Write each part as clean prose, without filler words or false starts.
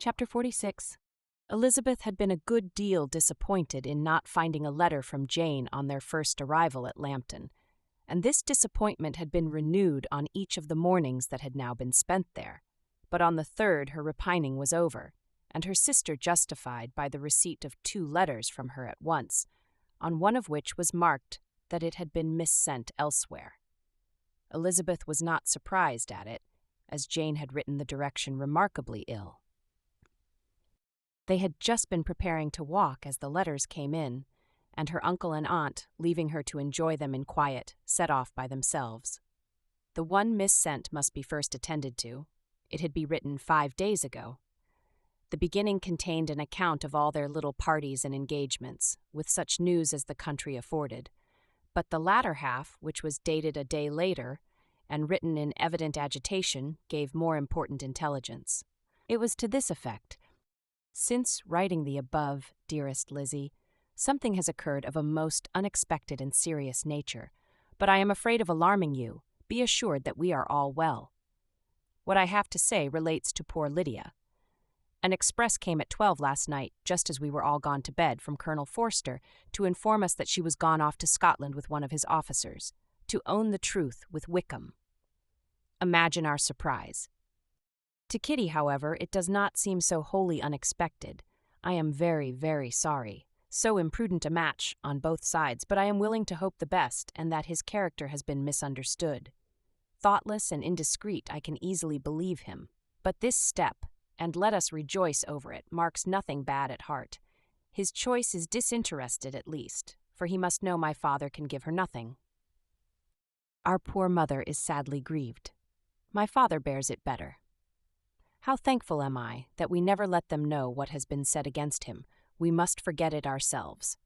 Chapter 46. Elizabeth had been a good deal disappointed in not finding a letter from Jane on their first arrival at Lambton, and this disappointment had been renewed on each of the mornings that had now been spent there. But on the third her repining was over, and her sister justified by the receipt of 2 letters from her at once, on one of which was marked that it had been missent elsewhere. Elizabeth was not surprised at it, as Jane had written the direction remarkably ill. They had just been preparing to walk as the letters came in, and her uncle and aunt, leaving her to enjoy them in quiet, set off by themselves. The one missent must be first attended to. It had been written 5 days ago. The beginning contained an account of all their little parties and engagements, with such news as the country afforded. But the latter half, which was dated a day later, and written in evident agitation, gave more important intelligence. It was to this effect: "Since writing the above, dearest Lizzie, something has occurred of a most unexpected and serious nature, but I am afraid of alarming you. Be assured that we are all well. What I have to say relates to poor Lydia. An express came at 12 last night, just as we were all gone to bed, from Colonel Forster, to inform us that she was gone off to Scotland with one of his officers, to own the truth with Wickham. Imagine our surprise. To Kitty, however, it does not seem so wholly unexpected. I am very, very sorry. So imprudent a match on both sides, but I am willing to hope the best, and that his character has been misunderstood. Thoughtless and indiscreet, I can easily believe him. But this step, and let us rejoice over it, marks nothing bad at heart. His choice is disinterested at least, for he must know my father can give her nothing. Our poor mother is sadly grieved. My father bears it better. How thankful am I that we never let them know what has been said against him. We must forget it ourselves.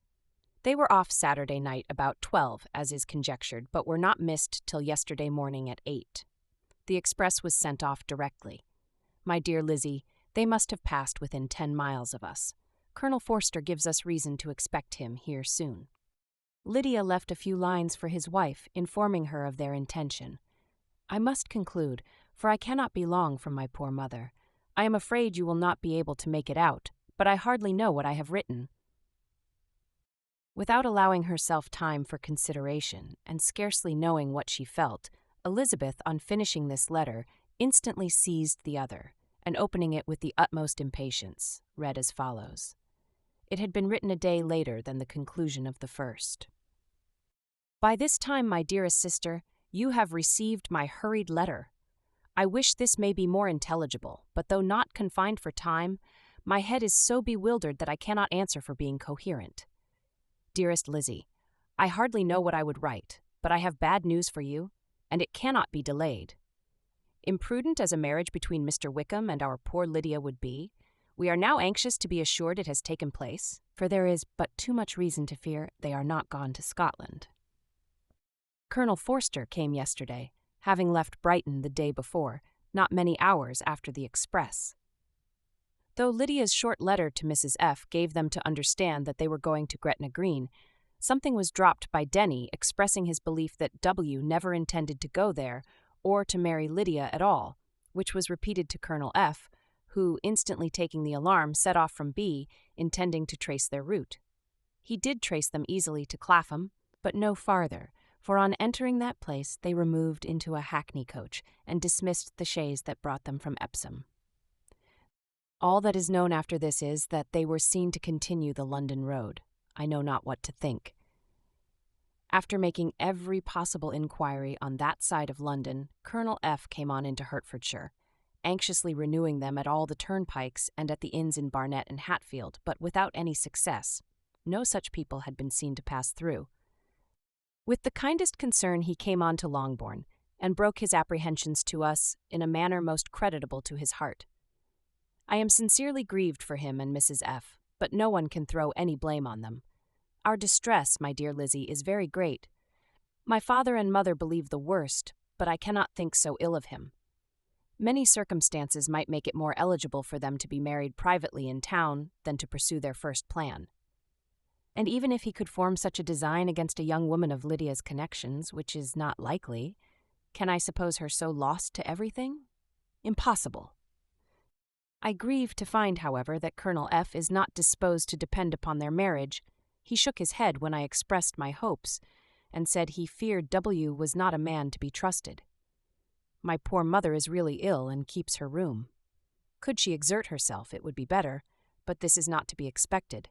They were off Saturday night about 12, as is conjectured, but were not missed till yesterday morning at 8. The express was sent off directly. My dear Lizzie, they must have passed within 10 miles of us. Colonel Forster gives us reason to expect him here soon. Lydia left a few lines for his wife, informing her of their intention. I must conclude, for I cannot be long from my poor mother. I am afraid you will not be able to make it out, but I hardly know what I have written." Without allowing herself time for consideration, and scarcely knowing what she felt, Elizabeth, on finishing this letter, instantly seized the other, and opening it with the utmost impatience, read as follows. It had been written a day later than the conclusion of the first. "By this time, my dearest sister, you have received my hurried letter. I wish this may be more intelligible, but though not confined for time, my head is so bewildered that I cannot answer for being coherent. Dearest Lizzie, I hardly know what I would write, but I have bad news for you, and it cannot be delayed. Imprudent as a marriage between Mr. Wickham and our poor Lydia would be, we are now anxious to be assured it has taken place, for there is but too much reason to fear they are not gone to Scotland. Colonel Forster came yesterday, having left Brighton the day before, not many hours after the express. Though Lydia's short letter to Mrs. F. gave them to understand that they were going to Gretna Green, something was dropped by Denny expressing his belief that W. never intended to go there or to marry Lydia at all, which was repeated to Colonel F., who, instantly taking the alarm, set off from B., intending to trace their route. He did trace them easily to Clapham, but no farther, for on entering that place they removed into a hackney coach and dismissed the chaise that brought them from Epsom. All that is known after this is that they were seen to continue the London road. I know not what to think. After making every possible inquiry on that side of London, Colonel F. came on into Hertfordshire, anxiously renewing them at all the turnpikes and at the inns in Barnet and Hatfield, but without any success. No such people had been seen to pass through. With the kindest concern he came on to Longbourn, and broke his apprehensions to us in a manner most creditable to his heart. I am sincerely grieved for him and Mrs. F., but no one can throw any blame on them. Our distress, my dear Lizzie, is very great. My father and mother believe the worst, but I cannot think so ill of him. Many circumstances might make it more eligible for them to be married privately in town than to pursue their first plan. And even if he could form such a design against a young woman of Lydia's connections, which is not likely, can I suppose her so lost to everything? Impossible. I grieve to find, however, that Colonel F. is not disposed to depend upon their marriage. He shook his head when I expressed my hopes, and said he feared W. was not a man to be trusted. My poor mother is really ill and keeps her room. Could she exert herself, it would be better, but this is not to be expected.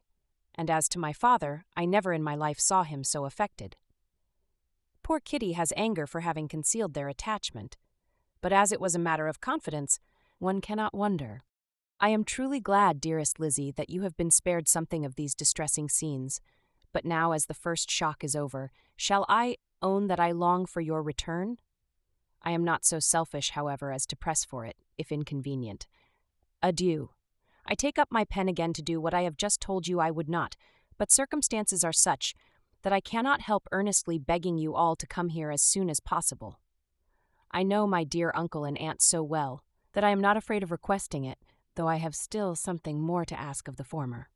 And as to my father, I never in my life saw him so affected. Poor Kitty has anger for having concealed their attachment, but as it was a matter of confidence, one cannot wonder. I am truly glad, dearest Lizzie, that you have been spared something of these distressing scenes. But now, as the first shock is over, shall I own that I long for your return? I am not so selfish, however, as to press for it, if inconvenient. Adieu. I take up my pen again to do what I have just told you I would not, but circumstances are such that I cannot help earnestly begging you all to come here as soon as possible. I know my dear uncle and aunt so well that I am not afraid of requesting it, though I have still something more to ask of the former.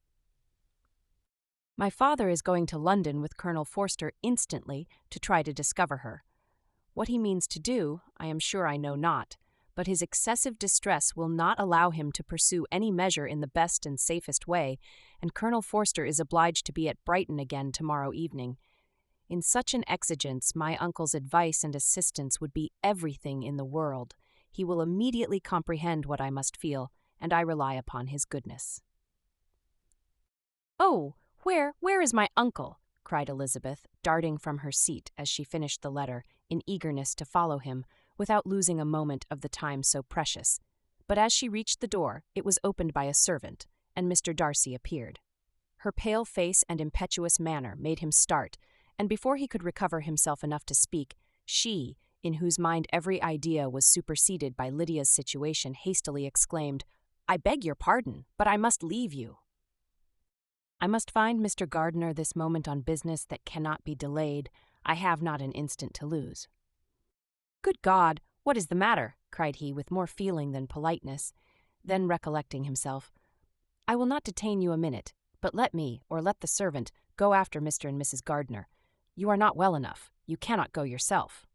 My father is going to London with Colonel Forster instantly to try to discover her. What he means to do, I am sure I know not, but his excessive distress will not allow him to pursue any measure in the best and safest way, and Colonel Forster is obliged to be at Brighton again tomorrow evening. In such an exigence, my uncle's advice and assistance would be everything in the world. He will immediately comprehend what I must feel, and I rely upon his goodness. "Oh, where is my uncle?" cried Elizabeth, darting from her seat as she finished the letter, in eagerness to follow him, without losing a moment of the time so precious. But as she reached the door, it was opened by a servant, and Mr. Darcy appeared. Her pale face and impetuous manner made him start, and before he could recover himself enough to speak, she, in whose mind every idea was superseded by Lydia's situation, hastily exclaimed, "I beg your pardon, but I must leave you." "I must find Mr. Gardiner this moment on business that cannot be delayed. I have not an instant to lose." "Good God, what is the matter?" cried he with more feeling than politeness. Then recollecting himself, "I will not detain you a minute, but let me, or let the servant, go after Mr. and Mrs. Gardiner. You are not well enough. You cannot go yourself."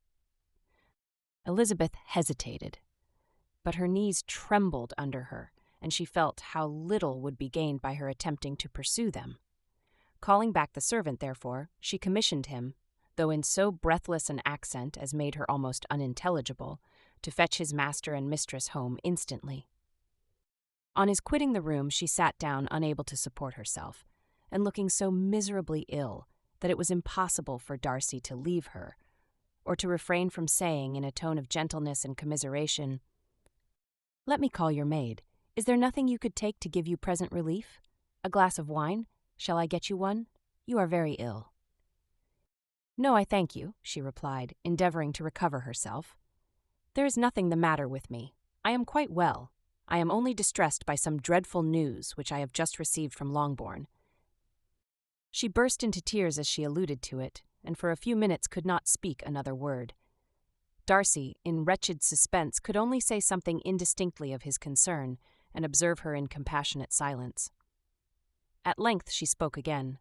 Elizabeth hesitated, but her knees trembled under her, and she felt how little would be gained by her attempting to pursue them. Calling back the servant, therefore, she commissioned him, though in so breathless an accent as made her almost unintelligible, to fetch his master and mistress home instantly. On his quitting the room, she sat down unable to support herself, and looking so miserably ill that it was impossible for Darcy to leave her, or to refrain from saying, in a tone of gentleness and commiseration, "Let me call your maid. Is there nothing you could take to give you present relief? A glass of wine? Shall I get you one? You are very ill." "No, I thank you," she replied, endeavoring to recover herself. "There is nothing the matter with me. I am quite well. I am only distressed by some dreadful news which I have just received from Longbourn." She burst into tears as she alluded to it, and for a few minutes could not speak another word. Darcy, in wretched suspense, could only say something indistinctly of his concern, and observe her in compassionate silence. At length she spoke again.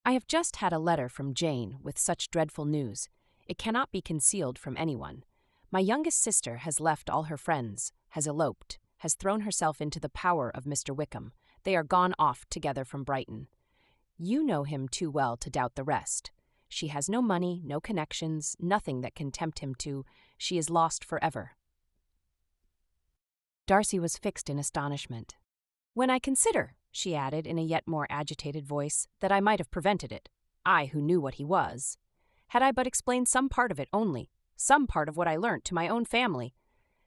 "I have just had a letter from Jane with such dreadful news. It cannot be concealed from anyone. My youngest sister has left all her friends, has eloped, has thrown herself into the power of Mr. Wickham. They are gone off together from Brighton. You know him too well to doubt the rest. She has no money, no connections, nothing that can tempt him to. She is lost forever." Darcy was fixed in astonishment. "When I consider," she added in a yet more agitated voice, "that I might have prevented it, I who knew what he was. Had I but explained some part of it only, some part of what I learnt to my own family.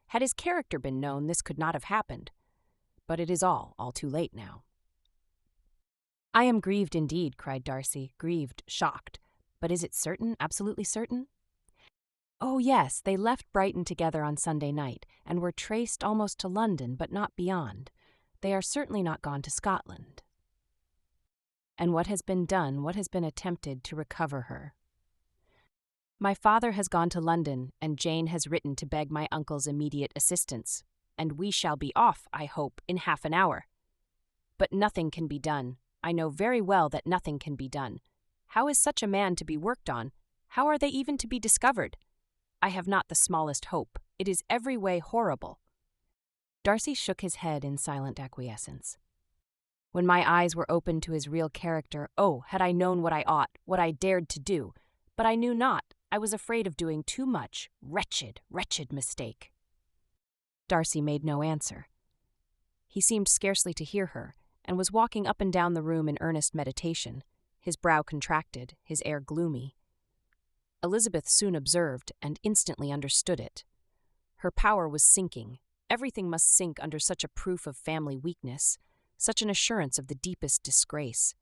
Had his character been known, this could not have happened. But it is all too late now." "I am grieved indeed," cried Darcy, grieved, shocked. "But is it certain, absolutely certain?" "Oh, yes, they left Brighton together on Sunday night, and were traced almost to London, but not beyond. They are certainly not gone to Scotland." "And what has been done, what has been attempted to recover her?" "My father has gone to London, and Jane has written to beg my uncle's immediate assistance, and we shall be off, I hope, in half an hour. But nothing can be done. I know very well that nothing can be done. How is such a man to be worked on? How are they even to be discovered? I have not the smallest hope. It is every way horrible." Darcy shook his head in silent acquiescence. When my eyes were opened to his real character, oh, had I known what I ought, what I dared to do. But I knew not. I was afraid of doing too much. Wretched, wretched mistake. Darcy made no answer. He seemed scarcely to hear her, and was walking up and down the room in earnest meditation, his brow contracted, his air gloomy. Elizabeth soon observed and instantly understood it. Her power was sinking. Everything must sink under such a proof of family weakness, such an assurance of the deepest disgrace.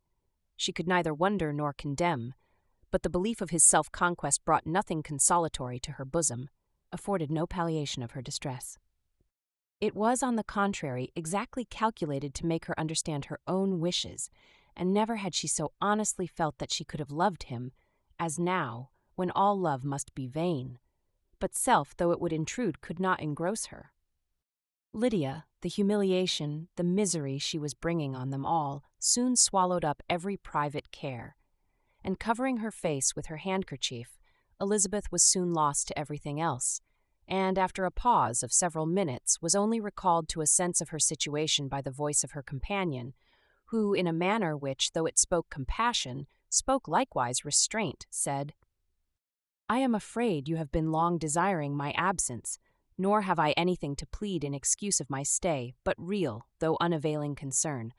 She could neither wonder nor condemn, but the belief of his self-conquest brought nothing consolatory to her bosom, afforded no palliation of her distress. It was, on the contrary, exactly calculated to make her understand her own wishes, and never had she so honestly felt that she could have loved him, as now, when all love must be vain. But self, though it would intrude, could not engross her. Lydia, the humiliation, the misery she was bringing on them all, soon swallowed up every private care, and covering her face with her handkerchief, Elizabeth was soon lost to everything else, and after a pause of several minutes was only recalled to a sense of her situation by the voice of her companion, who, in a manner which, though it spoke compassion, spoke likewise restraint, said, "I am afraid you have been long desiring my absence, nor have I anything to plead in excuse of my stay, but real, though unavailing concern.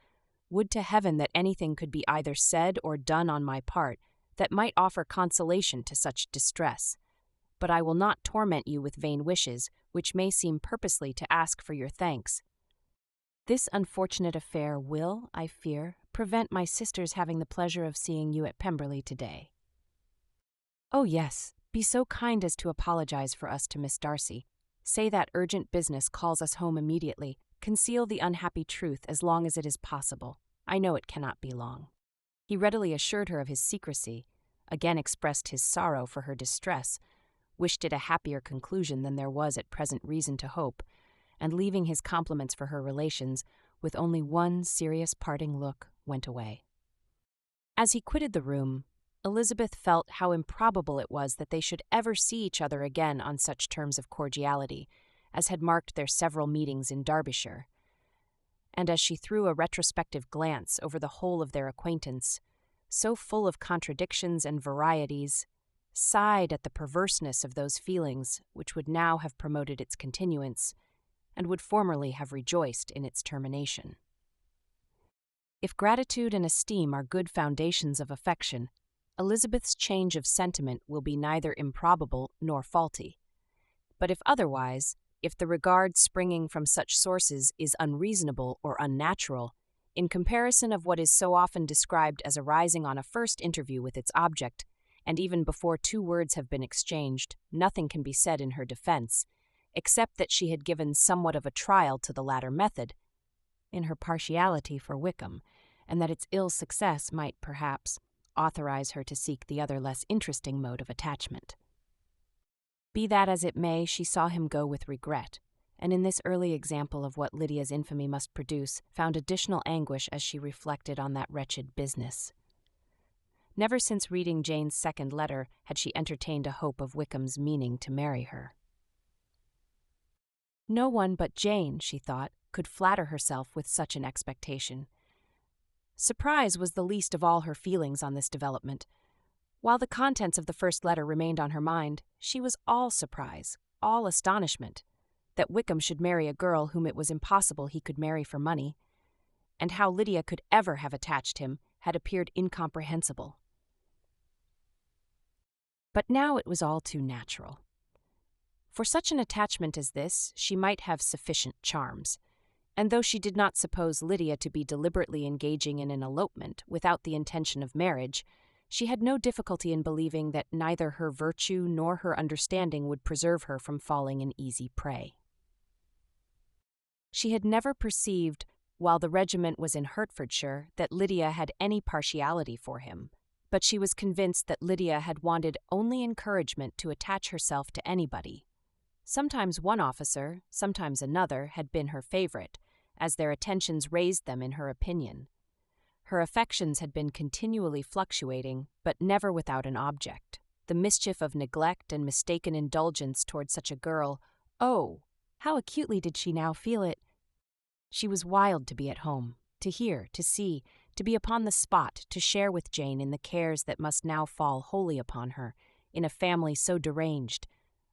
Would to heaven that anything could be either said or done on my part that might offer consolation to such distress. But I will not torment you with vain wishes, which may seem purposely to ask for your thanks. This unfortunate affair will, I fear, prevent my sister's having the pleasure of seeing you at Pemberley today. Oh yes, be so kind as to apologize for us to Miss Darcy. Say that urgent business calls us home immediately. Conceal the unhappy truth as long as it is possible. I know it cannot be long." He readily assured her of his secrecy, again expressed his sorrow for her distress, wished it a happier conclusion than there was at present reason to hope, and leaving his compliments for her relations, with only one serious parting look, went away. As he quitted the room, Elizabeth felt how improbable it was that they should ever see each other again on such terms of cordiality as had marked their several meetings in Derbyshire. And as she threw a retrospective glance over the whole of their acquaintance, so full of contradictions and varieties, sighed at the perverseness of those feelings which would now have promoted its continuance, and would formerly have rejoiced in its termination. If gratitude and esteem are good foundations of affection, Elizabeth's change of sentiment will be neither improbable nor faulty. But if otherwise, if the regard springing from such sources is unreasonable or unnatural, in comparison of what is so often described as arising on a first interview with its object, and even before 2 words have been exchanged, nothing can be said in her defense, except that she had given somewhat of a trial to the latter method, in her partiality for Wickham, and that its ill success might, perhaps, authorize her to seek the other less interesting mode of attachment. Be that as it may, she saw him go with regret, and in this early example of what Lydia's infamy must produce, found additional anguish as she reflected on that wretched business. Never since reading Jane's second letter had she entertained a hope of Wickham's meaning to marry her. No one but Jane, she thought, could flatter herself with such an expectation. Surprise was the least of all her feelings on this development. While the contents of the first letter remained on her mind, she was all surprise, all astonishment, that Wickham should marry a girl whom it was impossible he could marry for money, and how Lydia could ever have attached him had appeared incomprehensible. But now it was all too natural. For such an attachment as this, she might have sufficient charms, and though she did not suppose Lydia to be deliberately engaging in an elopement without the intention of marriage, she had no difficulty in believing that neither her virtue nor her understanding would preserve her from falling an easy prey. She had never perceived, while the regiment was in Hertfordshire, that Lydia had any partiality for him, but she was convinced that Lydia had wanted only encouragement to attach herself to anybody. Sometimes one officer, sometimes another, had been her favorite, as their attentions raised them in her opinion. Her affections had been continually fluctuating, but never without an object. The mischief of neglect and mistaken indulgence toward such a girl, oh, how acutely did she now feel it, She was wild to be at home, to hear, to see, to be upon the spot, to share with Jane in the cares that must now fall wholly upon her, in a family so deranged,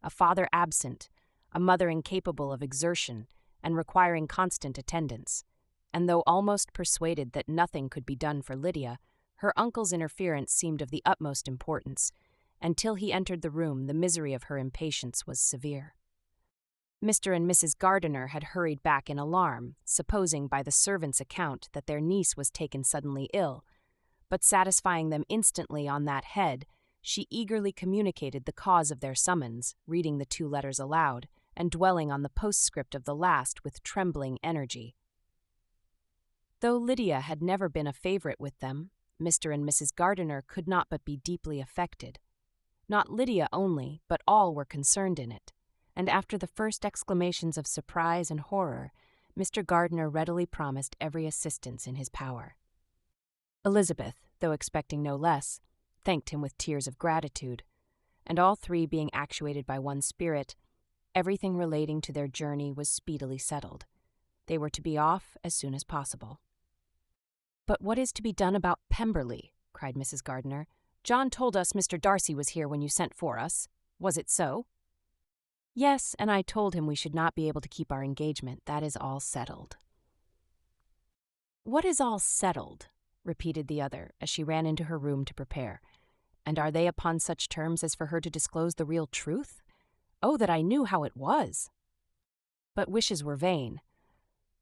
a father absent, a mother incapable of exertion, and requiring constant attendance. And though almost persuaded that nothing could be done for Lydia, her uncle's interference seemed of the utmost importance, and till he entered the room the misery of her impatience was severe. Mr. and Mrs. Gardiner had hurried back in alarm, supposing by the servant's account that their niece was taken suddenly ill, but satisfying them instantly on that head, she eagerly communicated the cause of their summons, reading the 2 letters aloud, and dwelling on the postscript of the last with trembling energy. Though Lydia had never been a favorite with them, Mr. and Mrs. Gardiner could not but be deeply affected. Not Lydia only, but all were concerned in it, and after the first exclamations of surprise and horror, Mr. Gardiner readily promised every assistance in his power. Elizabeth, though expecting no less, thanked him with tears of gratitude, and all 3 being actuated by one spirit, everything relating to their journey was speedily settled. They were to be off as soon as possible. "But what is to be done about Pemberley?" cried Mrs. Gardiner. "John told us Mr. Darcy was here when you sent for us. Was it so?" "Yes, and I told him we should not be able to keep our engagement. That is all settled." "What is all settled?" repeated the other, as she ran into her room to prepare. "And are they upon such terms as for her to disclose the real truth? Oh, that I knew how it was!" But wishes were vain,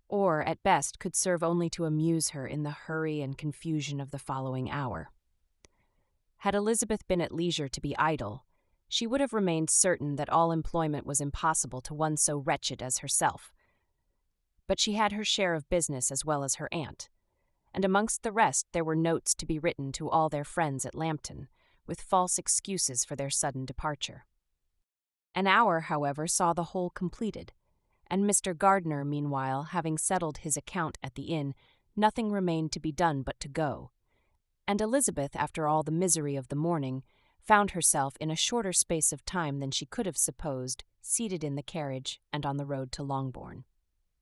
or, at best, could serve only to amuse her in the hurry and confusion of the following hour. Had Elizabeth been at leisure to be idle, she would have remained certain that all employment was impossible to one so wretched as herself. But she had her share of business as well as her aunt, and amongst the rest there were notes to be written to all their friends at Lambton, with false excuses for their sudden departure. An hour, however, saw the whole completed, and Mr. Gardiner, meanwhile, having settled his account at the inn, nothing remained to be done but to go, and Elizabeth, after all the misery of the morning, found herself in a shorter space of time than she could have supposed, seated in the carriage and on the road to Longbourn.